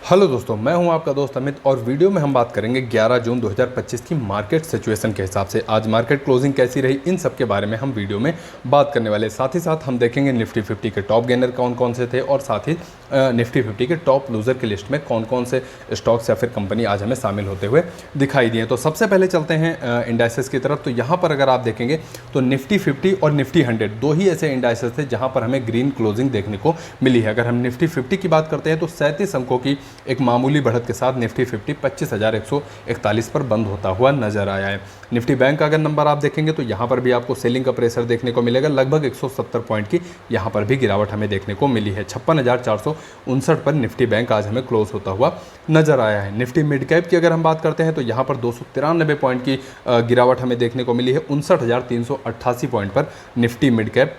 Hello दोस्तों, मैं हूं आपका दोस्त अमित और वीडियो में हम बात करेंगे 11 जून 2025 की मार्केट सिचुएशन के हिसाब से। आज मार्केट क्लोजिंग कैसी रही, इन सब के बारे में हम वीडियो में बात करने वाले। साथ ही साथ हम देखेंगे निफ्टी 50 के टॉप गेनर कौन कौन से थे और साथ ही निफ्टी 50 के टॉप लूजर की लिस्ट में कौन कौन से स्टॉक्स या फिर कंपनी आज हमें शामिल होते हुए दिखाई दिए। तो सबसे पहले चलते हैं इंडाइसेस की तरफ। तो यहाँ पर अगर आप देखेंगे तो निफ्टी 50 और निफ्टी 100 दो ही ऐसे इंडाइसेस थे जहाँ पर हमें ग्रीन क्लोजिंग देखने को मिली है। अगर हम निफ्टी 50 की बात करते हैं तो 37 अंकों की एक मामूली बढ़त के साथ निफ्टी 50 25,141 पर बंद होता हुआ नजर आया है। निफ्टी बैंक का अगर नंबर आप देखेंगे तो यहाँ पर भी आपको सेलिंग का प्रेशर देखने को मिलेगा। लगभग 170 पॉइंट की यहाँ पर भी गिरावट हमें देखने को मिली है। 56,459 पर निफ्टी बैंक आज हमें क्लोज होता हुआ नजर आया है। निफ्टी मिड कैप की अगर हम बात करते हैं तो यहाँ पर 293 पॉइंट की गिरावट हमें देखने को मिली है। 59,388 पॉइंट पर निफ्टी मिड कैप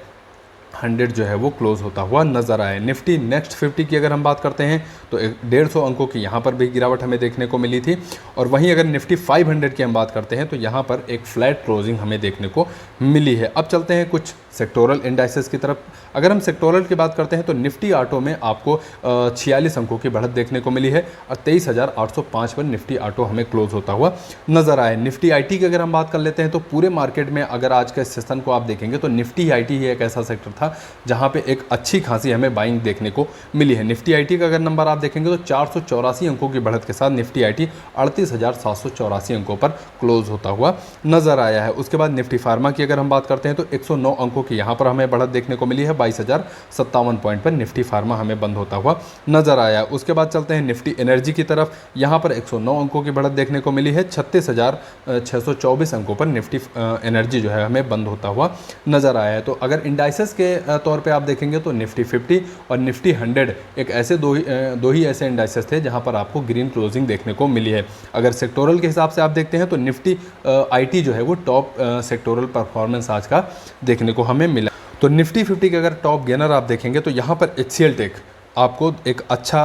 100 जो है वो क्लोज होता हुआ नजर आया। निफ्टी नेक्स्ट 50 की अगर हम बात करते हैं तो 150 अंकों की यहाँ पर भी गिरावट हमें देखने को मिली थी। और वहीं अगर निफ्टी 500 की हम बात करते हैं तो यहाँ पर एक फ्लैट क्लोजिंग हमें देखने को मिली है। अब चलते हैं कुछ सेक्टोरल इंडाइसेस की तरफ। अगर हम सेक्टोरल की बात करते हैं तो निफ्टी ऑटो में आपको 46 अंकों की बढ़त देखने को मिली है और 23,805 पर निफ्टी ऑटो हमें क्लोज होता हुआ नजर आया। निफ्टी आईटी की अगर हम बात कर लेते हैं तो पूरे मार्केट में अगर आज के सेशन को आप देखेंगे तो निफ्टी आईटी ही एक ऐसा सेक्टर था जहां पे एक अच्छी खासी हमें बाइंग देखने को मिली है। निफ्टी आईटी का अगर नंबर आप देखेंगे तो 484 अंकों की बढ़त के साथ निफ्टी आईटी 38,784 अंकों पर क्लोज होता हुआ नजर आया है। उसके बाद निफ्टी फार्मा की अगर हम बात करते हैं तो 109 अंकों की यहाँ पर हमें बढ़त देखने को मिली है। 22,057 पॉइंट पर निफ्टी फार्मा हमें बंद होता हुआ नजर आया। उसके बाद चलते हैं निफ्टी एनर्जी की तरफ। यहाँ पर 109 अंकों की बढ़त देखने को मिली है। 36,624 अंकों पर निफ्टी एनर्जी जो है हमें बंद होता हुआ नजर आया है। तो अगर इंडाइसेस के तौर पे आप देखेंगे तो निफ्टी 50 और निफ्टी 100 एक ऐसे दो ही ऐसे इंडाइसेस थे जहां पर आपको ग्रीन क्लोजिंग देखने को मिली है। अगर सेक्टोरल के हिसाब से आप देखते हैं तो निफ्टी आईटी जो है वो टॉप सेक्टोरल परफॉर्मेंस आज का देखने को हमें मिला। तो निफ्टी 50 के अगर टॉप गेनर आप देखेंगे तो यहाँ पर HCL टेक आपको एक अच्छा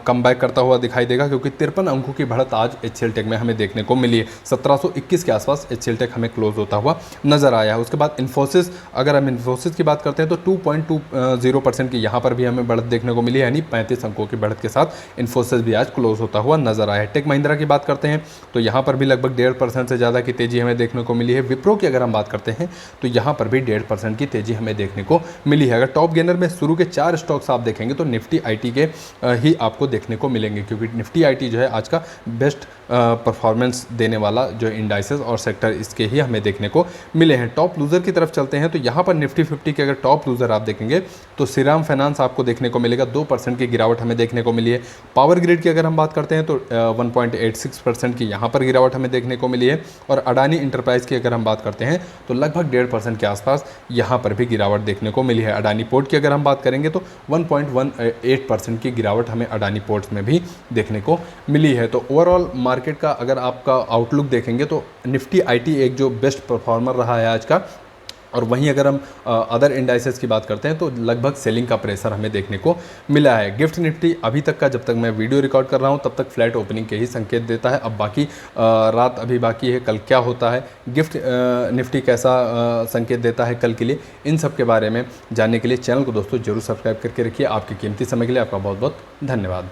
कमबैक करता हुआ दिखाई देगा क्योंकि 53 अंकों की बढ़त आज HCL टेक में हमें देखने को मिली है। 1721 के आसपास HCL टेक हमें क्लोज होता हुआ नजर आया है। उसके बाद इन्फोसिस, अगर हम इन्फोसिस की बात करते हैं तो 2.20% की यहाँ पर भी हमें बढ़त देखने को मिली है, यानी 35 अंकों की बढ़त के साथ इन्फोसिस भी आज क्लोज होता हुआ नजर आया है। टेक महिंद्रा की बात करते हैं तो यहाँ पर भी लगभग 1.5% से ज़्यादा की तेज़ी हमें देखने को मिली है। विप्रो की अगर हम बात करते हैं तो यहाँ पर भी 1.5% की तेज़ी हमें देखने को मिली है। अगर टॉप गेनर में शुरू के 4 स्टॉक्स आप देखेंगे तो निफ्टी आईटी के ही आपको देखने को मिलेंगे क्योंकि निफ्टी आईटी जो है आज का बेस्ट परफॉर्मेंस देने वाला जो इंडाइसेस और सेक्टर इसके ही हमें देखने को मिले हैं। टॉप लूजर की तरफ चलते हैं तो यहाँ पर निफ्टी 50 के अगर टॉप लूजर आप देखेंगे तो श्रीराम फाइनेंस आपको देखने को मिलेगा। 2% की गिरावट हमें देखने को मिली है। पावर ग्रिड की अगर हम बात करते हैं तो 1.86% की यहाँ पर गिरावट हमें देखने को मिली है। और अडानी इंटरप्राइज की अगर हम बात करते हैं तो लगभग 1.5% के आसपास यहाँ पर भी गिरावट देखने को मिली है। अडानी पोर्ट की अगर हम बात करेंगे तो 1.18% की गिरावट हमें अडानी पोर्ट्स में भी देखने को मिली है। तो ओवरऑल मार्केट का अगर आपका आउटलुक देखेंगे तो निफ्टी आईटी एक जो बेस्ट परफॉर्मर रहा है आज का। और वहीं अगर हम अदर इंडाइसेस की बात करते हैं तो लगभग सेलिंग का प्रेशर हमें देखने को मिला है। गिफ्ट निफ्टी अभी तक का, जब तक मैं वीडियो रिकॉर्ड कर रहा हूं तब तक फ्लैट ओपनिंग के ही संकेत देता है। अब बाकी रात अभी बाकी है, कल क्या होता है, गिफ्ट निफ्टी कैसा संकेत देता है कल के लिए, इन सब के बारे में जानने के लिए चैनल को दोस्तों जरूर सब्सक्राइब करके रखिए। आपके कीमती समय के लिए आपका बहुत बहुत धन्यवाद।